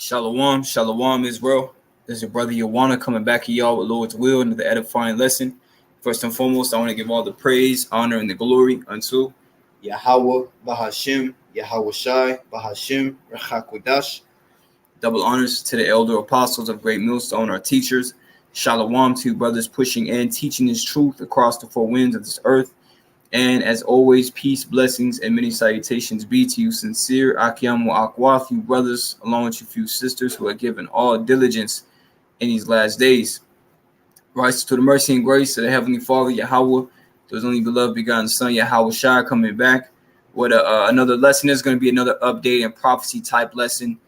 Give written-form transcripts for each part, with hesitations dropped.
Shalom, shalom, Israel. This is your brother Yawana coming back to y'all with Lord's will into the edifying lesson. First and foremost, I want to give all the praise, honor, and the glory unto Yahweh, Bahashim, Yahweh Shai, Bahashim, Rechakudash. Double honors to the elder apostles of Great Millstone, our teachers. Shalom to you brothers pushing and teaching this truth across the four winds of this earth. And as always, peace, blessings, and many salutations be to you, sincere Akiyamu Akwath, you brothers, along with you few sisters who are given all diligence in these last days. Rise to the mercy and grace of the Heavenly Father, Yahweh, to his only beloved begotten Son, Yahweh Shai, coming back. What another lesson is going to be another update and prophecy type lesson.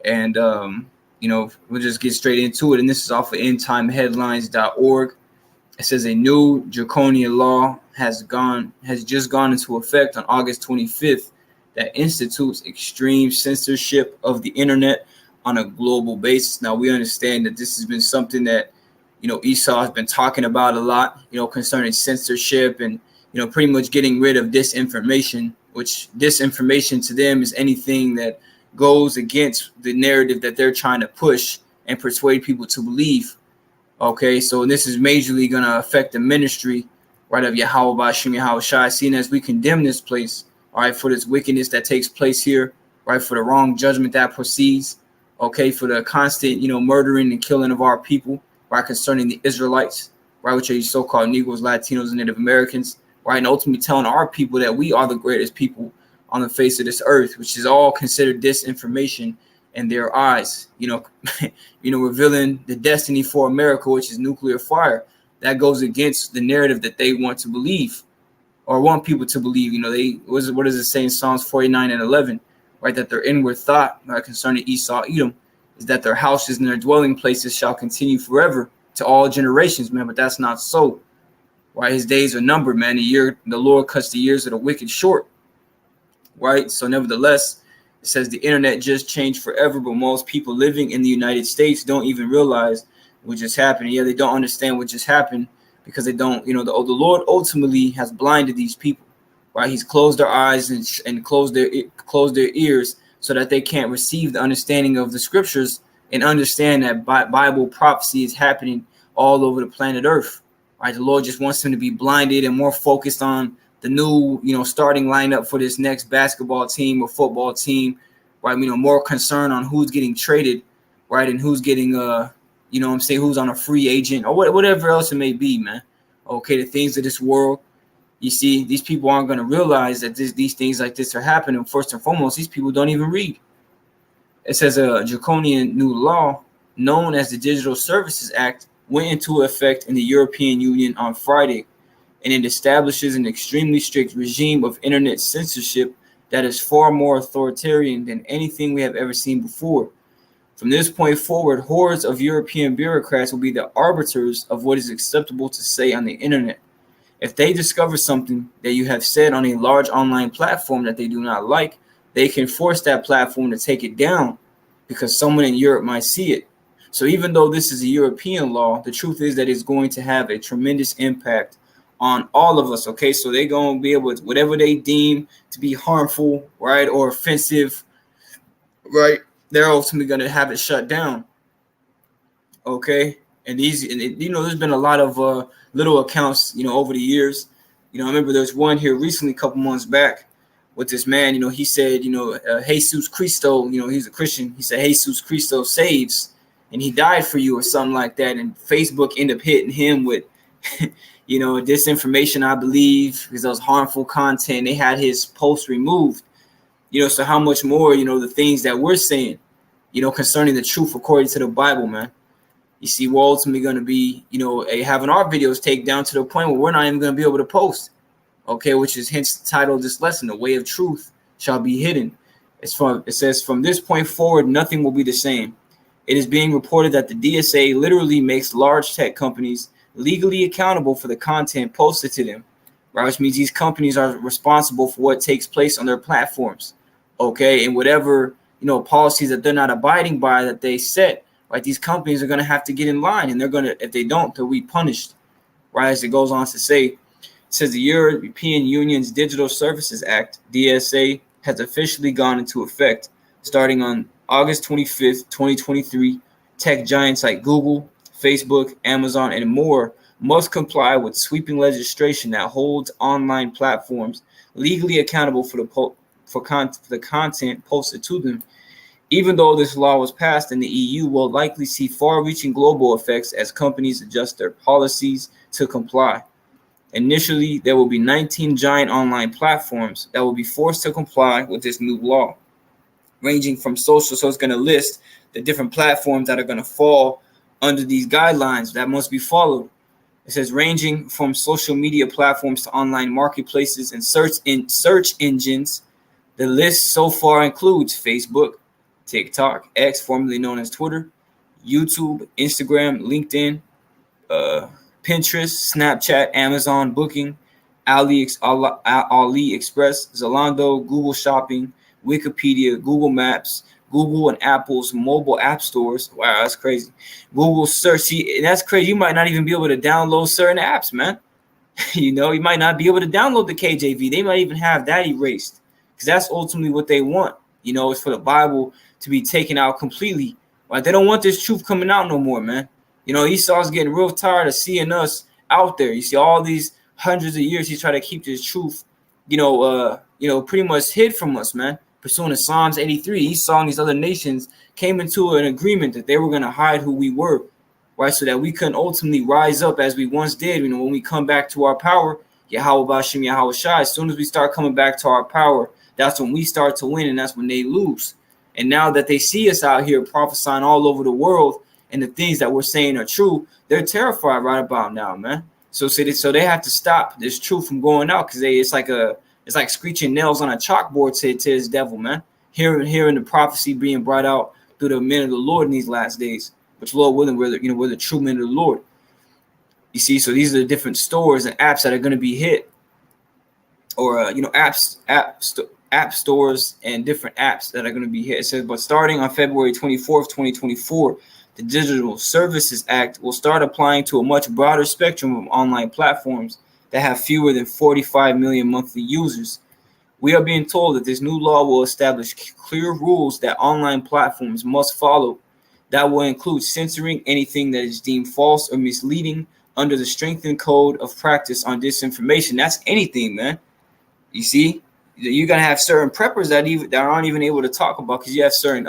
And, we'll just get straight into it. And this is off of endtimeheadlines.org. It says a new draconian law has just gone into effect on August 25th that institutes extreme censorship of the internet on a global basis. Now, we understand that this has been something that, Esau has been talking about a lot, concerning censorship and, pretty much getting rid of disinformation, which disinformation to them is anything that goes against the narrative that they're trying to push and persuade people to believe. Okay, so this is majorly going to affect the ministry, right, of Yahweh Bashim Yahweh Shai, seeing as we condemn this place, all right, for this wickedness that takes place here, right, for the wrong judgment that proceeds, okay, for the constant, murdering and killing of our people, right, concerning the Israelites, right, which are these so-called Negroes, Latinos, and Native Americans, right, and ultimately telling our people that we are the greatest people on the face of this earth, which is all considered disinformation in their eyes, revealing the destiny for America, which is nuclear fire. That goes against the narrative that they want to believe or want people to believe. What does it say in Psalms 49 and 11, right? That their inward thought, right, concerning Esau, Edom, is that their houses and their dwelling places shall continue forever to all generations, man. But that's not so, right? His days are numbered, man. The Lord cuts the years of the wicked short, right? So nevertheless, it says the internet just changed forever, but most people living in the United States don't even realize what just happened. Yeah, they don't understand what just happened because they don't, the Lord ultimately has blinded these people, right? He's closed their eyes and closed their ears so that they can't receive the understanding of the scriptures and understand that Bible prophecy is happening all over the planet Earth, right? The Lord just wants them to be blinded and more focused on the new, starting lineup for this next basketball team or football team, right? More concern on who's getting traded, right? And who's getting, who's on a free agent or whatever else it may be, man. Okay, the things of this world. You see, these people aren't going to realize that these things like this are happening. First and foremost, these people don't even read. It says a draconian new law known as the Digital Services Act went into effect in the European Union on Friday, and it establishes an extremely strict regime of internet censorship that is far more authoritarian than anything we have ever seen before. From this point forward, hordes of European bureaucrats will be the arbiters of what is acceptable to say on the internet. If they discover something that you have said on a large online platform that they do not like, they can force that platform to take it down because someone in Europe might see it. So even though this is a European law, the truth is that it's going to have a tremendous impact on all of us, okay? So they're going to be able to, whatever they deem to be harmful, right, or offensive, right, they're ultimately going to have it shut down, okay? And there's been a lot of little accounts, over the years. I remember there's one here recently, a couple months back, with this man, he said, Jesus Cristo, he's a Christian. He said, Jesus Cristo saves, and he died for you or something like that. And Facebook ended up hitting him with disinformation, I believe, because those harmful content. They had his post removed, so how much more, the things that we're saying, concerning the truth according to the Bible, man. You see, we're ultimately going to be, having our videos taken down to the point where we're not even going to be able to post, okay, which is hence the title of this lesson, The Way of Truth Shall Be Hidden. It says, from this point forward, nothing will be the same. It is being reported that the DSA literally makes large tech companies legally accountable for the content posted to them, right? Which means these companies are responsible for what takes place on their platforms, okay? And whatever, policies that they're not abiding by that they set, right? These companies are going to have to get in line, and they're going to, if they don't, they'll be punished, right? As it goes on to say, it says the European Union's Digital Services Act, DSA, has officially gone into effect starting on August 25th, 2023, tech giants like Google, Facebook, Amazon, and more must comply with sweeping legislation that holds online platforms legally accountable for the content posted to them. Even though this law was passed in the EU, will likely see far-reaching global effects as companies adjust their policies to comply. Initially, there will be 19 giant online platforms that will be forced to comply with this new law, ranging from social. So it's going to list the different platforms that are going to fall under these guidelines that must be followed. It says ranging from social media platforms to online marketplaces and search engines. The list so far includes Facebook, TikTok, X, formerly known as Twitter, YouTube, Instagram, LinkedIn, Pinterest, Snapchat, Amazon Booking, AliExpress, Zalando, Google Shopping, Wikipedia, Google Maps, Google and Apple's mobile app stores. Wow, that's crazy. Google search. See, that's crazy. You might not even be able to download certain apps, man. You might not be able to download the KJV. They might even have that erased because that's ultimately what they want. It's for the Bible to be taken out completely. Right? They don't want this truth coming out no more, man. Esau's getting real tired of seeing us out there. You see, all these hundreds of years he's trying to keep this truth, pretty much hid from us, man. Pursuing to Psalms 83, Esau and these other nations came into an agreement that they were going to hide who we were, right? So that we couldn't ultimately rise up as we once did. When we come back to our power, Yahweh Bashem, Yahweh Shai, as soon as we start coming back to our power, that's when we start to win, and that's when they lose. And now that they see us out here prophesying all over the world, and the things that we're saying are true, they're terrified right about now, man. So they have to stop this truth from going out because it's like screeching nails on a chalkboard to his devil, man. Hearing the prophecy being brought out through the men of the Lord in these last days, which Lord willing, we're the true men of the Lord. You see, so these are the different stores and apps that are going to be hit, or app stores and different apps that are going to be hit. It says, but starting on February 24th, 2024. The Digital Services Act will start applying to a much broader spectrum of online platforms that have fewer than 45 million monthly users. We are being told that this new law will establish clear rules that online platforms must follow. That will include censoring anything that is deemed false or misleading under the strengthened code of practice on disinformation. That's anything, man. You see, you're going to have certain preppers that aren't even able to talk about, because you have certain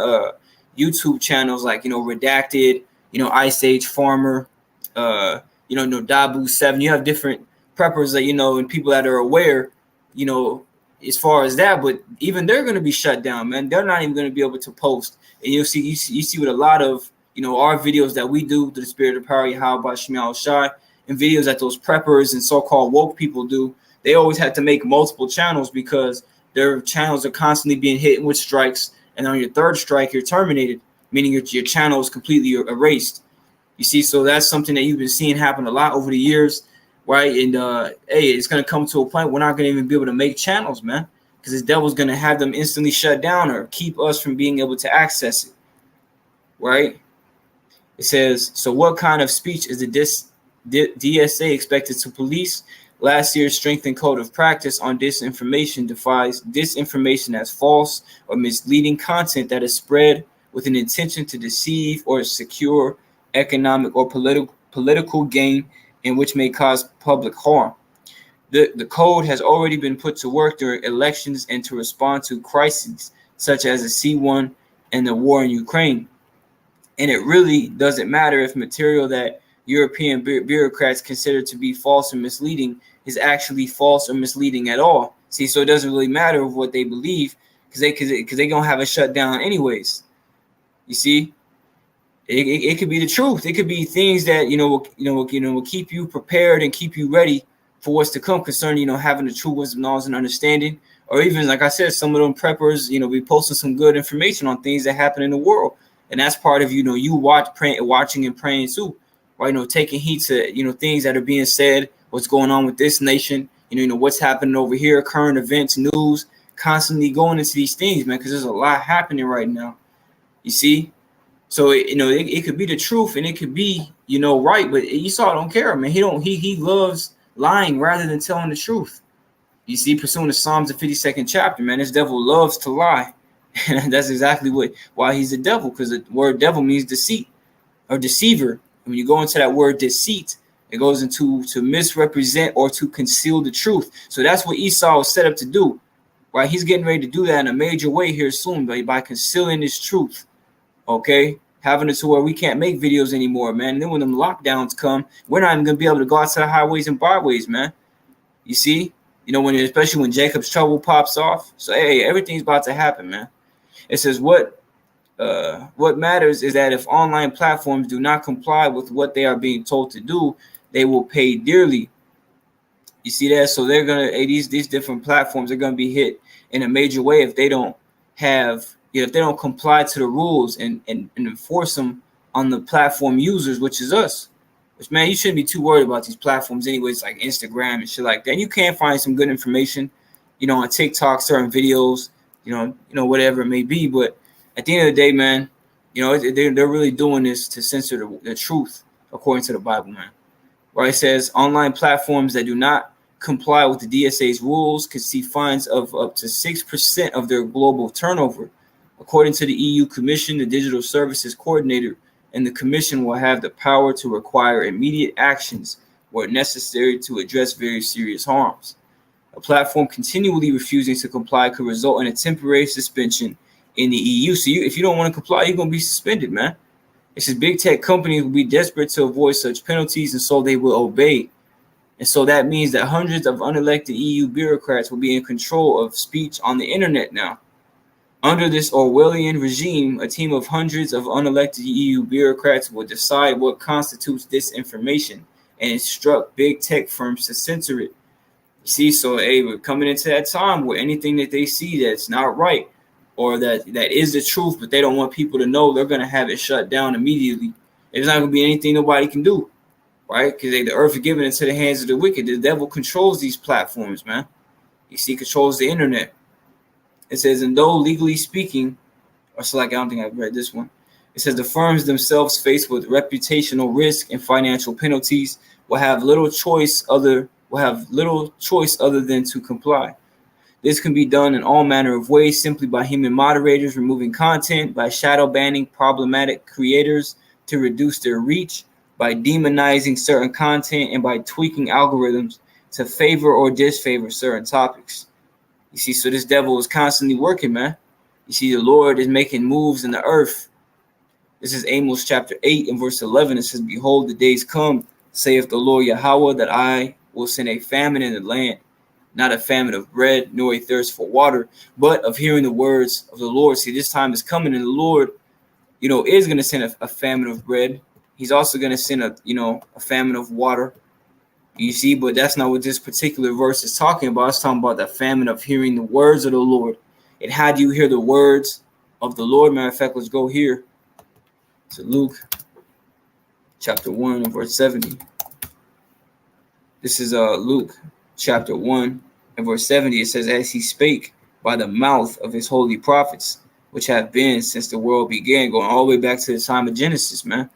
YouTube channels like Redacted, Ice Age Farmer, Dabu 7. You have different preppers that and people that are aware, as far as that. But even they're going to be shut down, man. They're not even going to be able to post. And you see with a lot of our videos that we do through the Spirit of Power, Yahweh Bashem Shai, and videos that those preppers and so-called woke people do. They always have to make multiple channels because their channels are constantly being hit with strikes. And on your third strike, you're terminated, meaning your channel is completely erased. You see, so that's something that you've been seeing happen a lot over the years, right? And it's going to come to a point we're not going to even be able to make channels, man, because this devil's going to have them instantly shut down or keep us from being able to access it, right? It says, so what kind of speech is the DSA expected to police? Last year's strengthened code of practice on disinformation defines disinformation as false or misleading content that is spread with an intention to deceive or secure economic or political gain, and which may cause public harm. The code has already been put to work during elections and to respond to crises such as the C1 and the war in Ukraine. And it really doesn't matter if material that European bureaucrats consider to be false or misleading is actually false or misleading at all. See, so it doesn't really matter what they believe because they're gonna have it shut down anyways. You see, it could be the truth. It could be things that will keep you prepared and keep you ready for what's to come concerning having the true wisdom, knowledge, and understanding. Or even, like I said, some of them preppers be posting some good information on things that happen in the world, and that's part of you watching and praying too. Right, taking heed to things that are being said, what's going on with this nation, what's happening over here, current events, news, constantly going into these things, man, because there's a lot happening right now. You see, so it could be the truth and it could be right, but Esau don't care, man. He loves lying rather than telling the truth. You see, pursuing the Psalms, the 52nd chapter, man, this devil loves to lie, And that's exactly why he's the devil, because the word devil means deceit or deceiver. And when you go into that word deceit, it goes into to misrepresent or to conceal the truth. So that's what Esau was set up to do, right? He's getting ready to do that in a major way here soon, by concealing his truth, okay? Having it to where we can't make videos anymore, man. And then when them lockdowns come, we're not even going to be able to go out to the highways and byways, man. You see? Especially when Jacob's trouble pops off. So, hey, everything's about to happen, man. It says what matters is that if online platforms do not comply with what they are being told to do, they will pay dearly. You see that? So they're gonna these different platforms are gonna be hit in a major way if they don't if they don't comply to the rules and enforce them on the platform users, which is us. Which, man, you shouldn't be too worried about these platforms anyways, like Instagram and shit like that. And you can find some good information, on TikTok, certain videos, whatever it may be. But at the end of the day, man, they're really doing this to censor the truth according to the Bible, man. Where it says online platforms that do not comply with the DSA's rules could see fines of up to 6% of their global turnover. According to the EU Commission, the Digital Services Coordinator and the Commission will have the power to require immediate actions where necessary to address very serious harms. A platform continually refusing to comply could result in a temporary suspension in the EU. So if you don't want to comply, you're going to be suspended, man. It says big tech companies will be desperate to avoid such penalties, and so they will obey. And so that means that hundreds of unelected EU bureaucrats will be in control of speech on the internet now. Under this Orwellian regime, a team of hundreds of unelected EU bureaucrats will decide what constitutes disinformation and instruct big tech firms to censor it. You see, so we're coming into that time where anything that they see that's not right or that is the truth, but they don't want people to know, they're going to have it shut down immediately. There's not going to be anything nobody can do, right? Because the earth is given into the hands of the wicked. The devil controls these platforms, man. You see, controls the internet. It says, and though legally speaking, I don't think I've read this one. It says the firms themselves faced with reputational risk and financial penalties will have little choice other than to comply. This can be done in all manner of ways, simply by human moderators removing content, by shadow banning problematic creators to reduce their reach, by demonizing certain content, and by tweaking algorithms to favor or disfavor certain topics. You see, so this devil is constantly working, man. You see, the Lord is making moves in the earth. This is Amos chapter 8 and verse 11. It says, behold, the days come, saith the Lord Yahweh, that I will send a famine in the land, not a famine of bread, nor a thirst for water, but of hearing the words of the Lord. See, this time is coming, and the Lord, is going to send a famine of bread. He's also going to send a famine of water. You see, but that's not what this particular verse is talking about. It's talking about the famine of hearing the words of the Lord. And how do you hear the words of the Lord? Matter of fact, let's go here to Luke chapter 1 and verse 70. This is Luke chapter 1 and verse 70. It says, as he spake by the mouth of his holy prophets, which have been since the world began, going all the way back to the time of Genesis, man.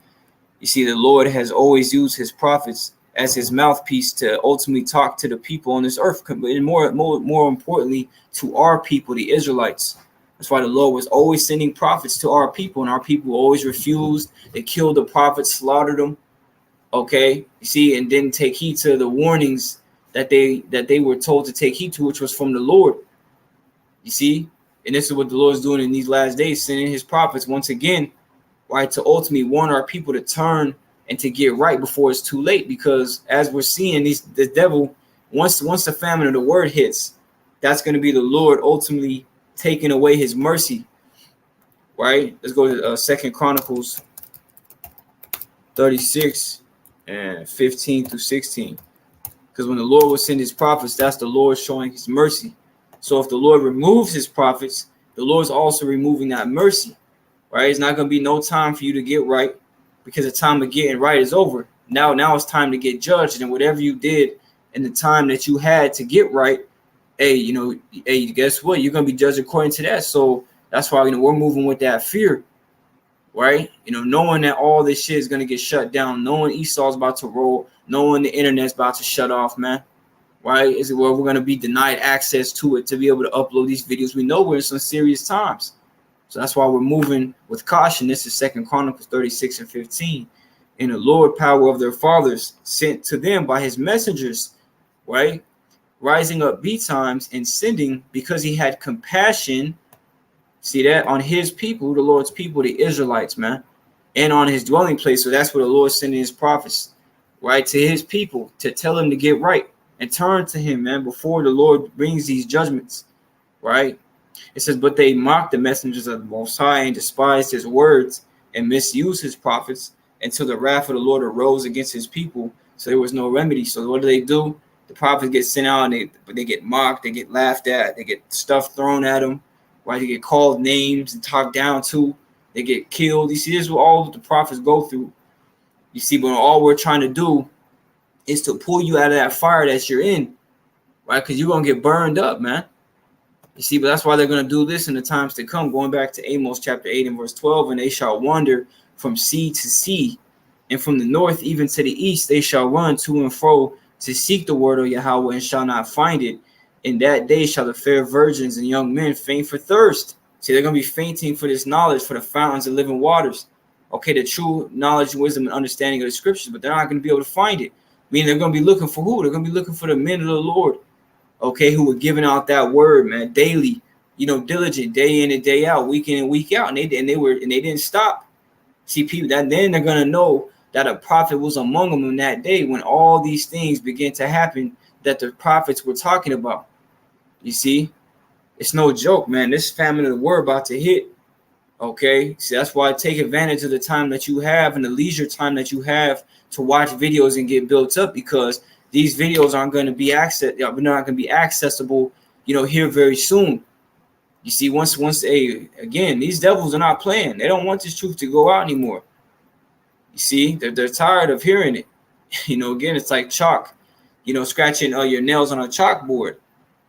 You see, the Lord has always used his prophets as his mouthpiece to ultimately talk to the people on this earth, and more importantly, to our people, the Israelites. That's why the Lord was always sending prophets to our people, and our people always refused. They killed the prophets, slaughtered them. Okay, you see, and didn't take heed to the warnings that they were told to take heed to, which was from the Lord. You see, and this is what the Lord is doing in these last days, sending his prophets once again, right, to ultimately warn our people to turn and to get right before it's too late. Because as we're seeing, the devil, once the famine of the word hits, that's going to be the Lord ultimately taking away his mercy, right? Let's go to 2 Chronicles 36 and 15 through 16. Because when the Lord will send his prophets, that's the Lord showing his mercy. So if the Lord removes his prophets, the Lord's also removing that mercy, right? It's not going to be no time for you to get right, because the time of getting right is over. Now it's time to get judged, and whatever you did in the time that you had to get right, guess what? You're going to be judged according to that. So that's why, we're moving with that fear, right? Knowing that all this shit is going to get shut down, knowing Esau's about to roll, knowing the internet's about to shut off, man, right? Is it where we're going to be denied access to it to be able to upload these videos? We know we're in some serious times. So that's why we're moving with caution. This is 2 Chronicles 36 and 15. And the Lord power of their fathers sent to them by his messengers, right? Rising up betimes and sending, because he had compassion, see that, on his people, the Lord's people, the Israelites, man, and on his dwelling place. So that's where the Lord sending his prophets, right, to his people to tell them to get right and turn to him, man, before the Lord brings these judgments, right? It says, but they mocked the messengers of the Most High and despised his words and misused his prophets until the wrath of the Lord arose against his people. So there was no remedy. So what do? The prophets get sent out and they get mocked, they get laughed at, they get stuff thrown at them, right? They get called names and talked down to, they get killed. You see, this is what all the prophets go through. You see, but all we're trying to do is to pull you out of that fire that you're in, right? Because you're going to get burned up, man. You see, but that's why they're going to do this in the times to come. Going back to Amos chapter 8 and verse 12, and they shall wander from sea to sea, and from the north even to the east they shall run to and fro to seek the word of Yahweh, and shall not find it. In that day shall the fair virgins and young men faint for thirst. See, they're going to be fainting for this knowledge, for the fountains of living waters. Okay, the true knowledge, wisdom, and understanding of the scriptures, but they're not going to be able to find it. Meaning they're going to be looking for who? They're going to be looking for the men of the Lord, okay, who were giving out that word, man, daily, diligent, day in and day out, week in and week out, and they didn't stop. See, people, that then they're going to know that a prophet was among them in that day when all these things begin to happen that the prophets were talking about. You see, it's no joke, man. This famine of the word about to hit. Okay, see, that's why I take advantage of the time that you have and the leisure time that you have to watch videos and get built up, because these videos aren't going to be accessible, here very soon. You see, once again, these devils are not playing. They don't want this truth to go out anymore. You see, they're tired of hearing it. Again, it's like chalk, scratching your nails on a chalkboard.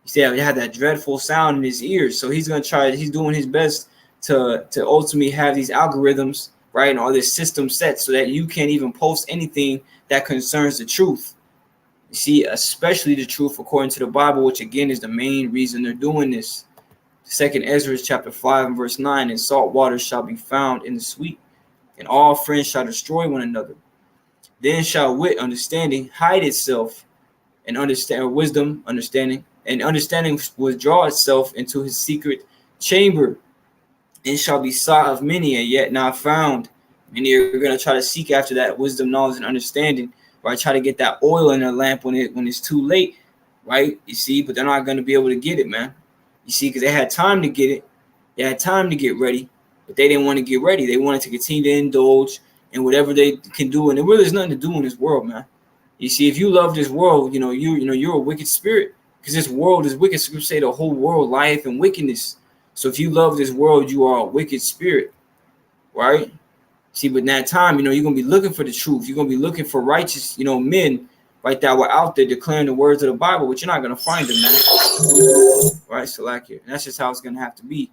You see, he had that dreadful sound in his ears. So he's doing his best to ultimately have these algorithms, right, and all this system set so that you can't even post anything that concerns the truth. You see, especially the truth according to the Bible, which again is the main reason they're doing this. 2 Ezra chapter 5 and verse 9, and salt water shall be found in the sweet, and all friends shall destroy one another. Then shall wit, understanding, hide itself, and wisdom, understanding, and understanding withdraw itself into his secret chamber, and shall be sought of many and yet not found. Many are going to try to seek after that wisdom, knowledge, and understanding, right? Try to get that oil in their lamp when it's too late, right? You see, but they're not going to be able to get it, man. You see, because they had time to get it. They had time to get ready, but they didn't want to get ready. They wanted to continue to indulge in whatever they can do, and there really is nothing to do in this world, man. You see, if you love this world, you're a wicked spirit, because this world is wicked. Scripture say the whole world lieth in wickedness. So if you love this world, you are a wicked spirit, right? See, but in that time, you're going to be looking for the truth. You're going to be looking for righteous, men, right, that were out there declaring the words of the Bible, but you're not going to find them, man. Right? So and that's just how it's going to have to be.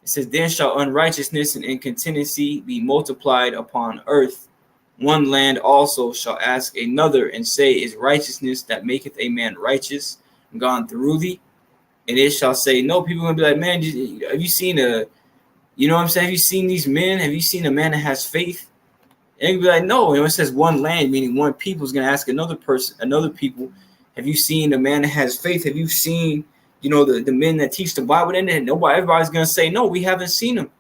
It says, then shall unrighteousness and incontinency be multiplied upon earth. One land also shall ask another and say, is righteousness that maketh a man righteous gone through thee? And it shall say, no. People are going to be like, man, have you seen have you seen these men? Have you seen a man that has faith? And you'll be like, no. And it says one land, meaning one people, is going to ask another people, have you seen a man that has faith? Have you seen, the men that teach the Bible? And then everybody's going to say, no, we haven't seen them.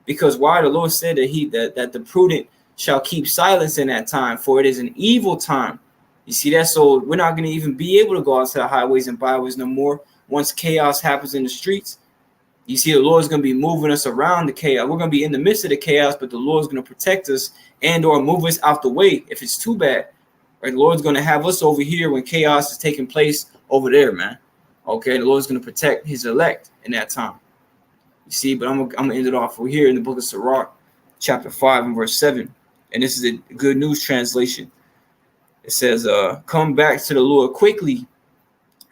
Because why? The Lord said that the prudent shall keep silence in that time, for it is an evil time. You see that? So we're not going to even be able to go out to the highways and byways no more once chaos happens in the streets. You see, the Lord's going to be moving us around the chaos. We're going to be in the midst of the chaos, but the Lord's going to protect us and or move us out the way if it's too bad. Right? The Lord's going to have us over here when chaos is taking place over there, man. Okay, the Lord's going to protect his elect in that time. You see, but I'm going to end it off. We're here in the book of Sirach, chapter 5 and verse 7. And this is a Good News translation. It says, come back to the Lord quickly.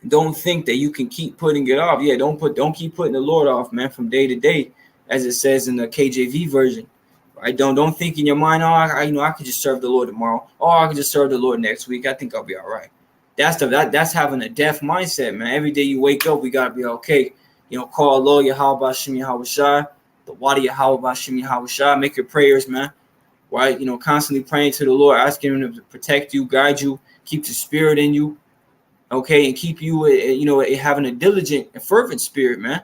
Don't think that you can keep putting it off. Yeah, don't keep putting the Lord off, man, from day to day, as it says in the KJV version. Right? Don't think in your mind, I could just serve the Lord tomorrow. Oh, I could just serve the Lord next week. I think I'll be all right. That's having a deaf mindset, man. Every day you wake up, we gotta be okay. Call Lord Yahweh Shem Yahweh Shai. the Wadi Yahweh Bashim Yahweh Shah. Make your prayers, man. Right? Constantly praying to the Lord, asking him to protect you, guide you, keep the spirit in you. Okay, and keep you, having a diligent and fervent spirit, man.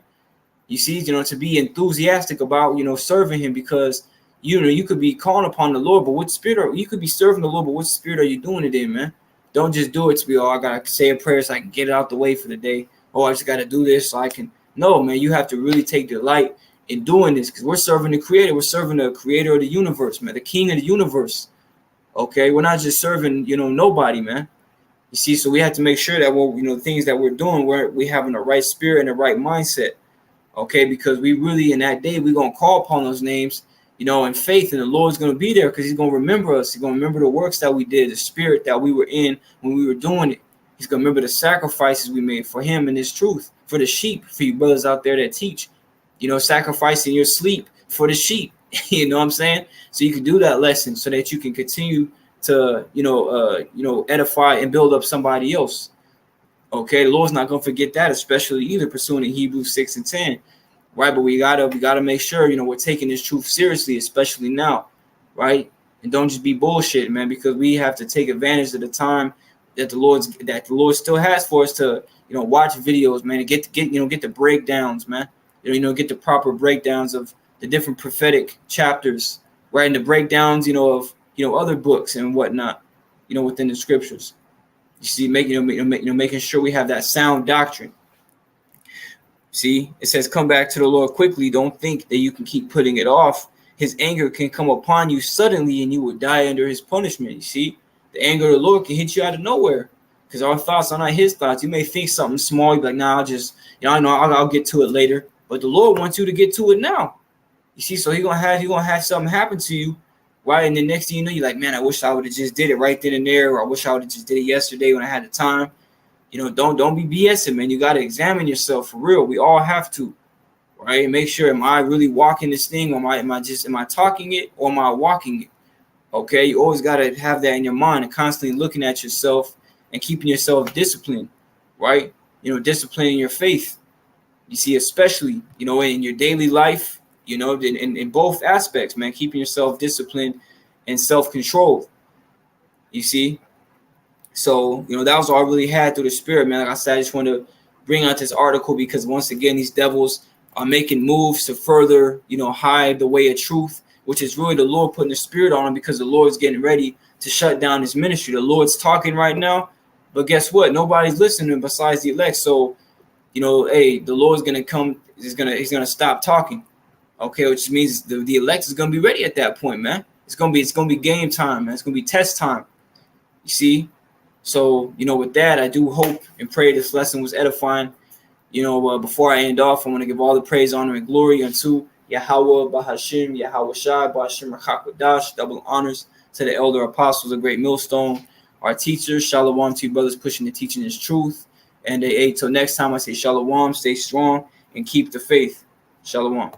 You see, to be enthusiastic about, serving him, because, you could be calling upon the Lord, but what spirit you could be serving the Lord, but what spirit are you doing it in, man? Don't just do it to be, I got to say a prayer so I can get it out the way for the day. I just got to do this so I can. No, man, you have to really take delight in doing this, because we're serving the Creator. We're serving the Creator of the universe, man, the King of the universe. Okay, we're not just serving, nobody, man. You see, so we have to make sure that the things that we're doing, we having the right spirit and the right mindset. Okay, because we really, in that day, we're going to call upon those names, in faith, and the Lord's going to be there, because he's going to remember us. He's going to remember the works that we did, the spirit that we were in when we were doing it. He's going to remember the sacrifices we made for him and his truth, for the sheep, for you brothers out there that teach, sacrificing your sleep for the sheep. You know what I'm saying? So you can do that lesson so that you can continue to, edify and build up somebody else. Okay, the Lord's not going to forget that, especially either pursuing in Hebrews 6 and 10. Right, but we gotta make sure, we're taking this truth seriously, especially now, right? And don't just be bullshit, man, because we have to take advantage of the time that the Lord still has for us to, watch videos, man, and get the breakdowns, man. Get the proper breakdowns of the different prophetic chapters, right? And the breakdowns, of other books and whatnot, within the scriptures. You see, making sure we have that sound doctrine. See, it says, come back to the Lord quickly. Don't think that you can keep putting it off. His anger can come upon you suddenly and you will die under his punishment. You see, the anger of the Lord can hit you out of nowhere, because our thoughts are not his thoughts. You may think something small. You're like, nah, I'll get to it later. But the Lord wants you to get to it now. You see, so he's gonna have something happen to you, right? And the next thing you know, you're like, man, I wish I would have just did it right then and there, or I wish I would have just did it yesterday when I had the time. Don't be BSing, man. You got to examine yourself for real. We all have to, right? Make sure, am I really walking this thing, or am I talking it, or am I walking it? Okay, you always got to have that in your mind and constantly looking at yourself and keeping yourself disciplined, right? Disciplining your faith. You see, especially, in your daily life, in both aspects, man, keeping yourself disciplined and self-controlled. You see? So, that was all I really had through the spirit, man. Like I said, I just want to bring out this article because, once again, these devils are making moves to further, hide the way of truth, which is really the Lord putting the spirit on them, because the Lord's getting ready to shut down his ministry. The Lord's talking right now, but guess what? Nobody's listening besides the elect. So, hey, the Lord's going to come. He's going to stop talking. Okay, which means the elect is going to be ready at that point, man. It's going to be game time, man. It's going to be test time. You see? So, with that, I do hope and pray this lesson was edifying. Before I end off, I want to give all the praise, honor, and glory unto Yahweh, Bahashim, Yahweh Shai, Bahashim, Rakakwadash, double honors to the elder apostles of Great Millstone, our teachers, Shalom to you brothers pushing the teaching is truth. And till next time, I say Shalom, stay strong, and keep the faith. Shalom.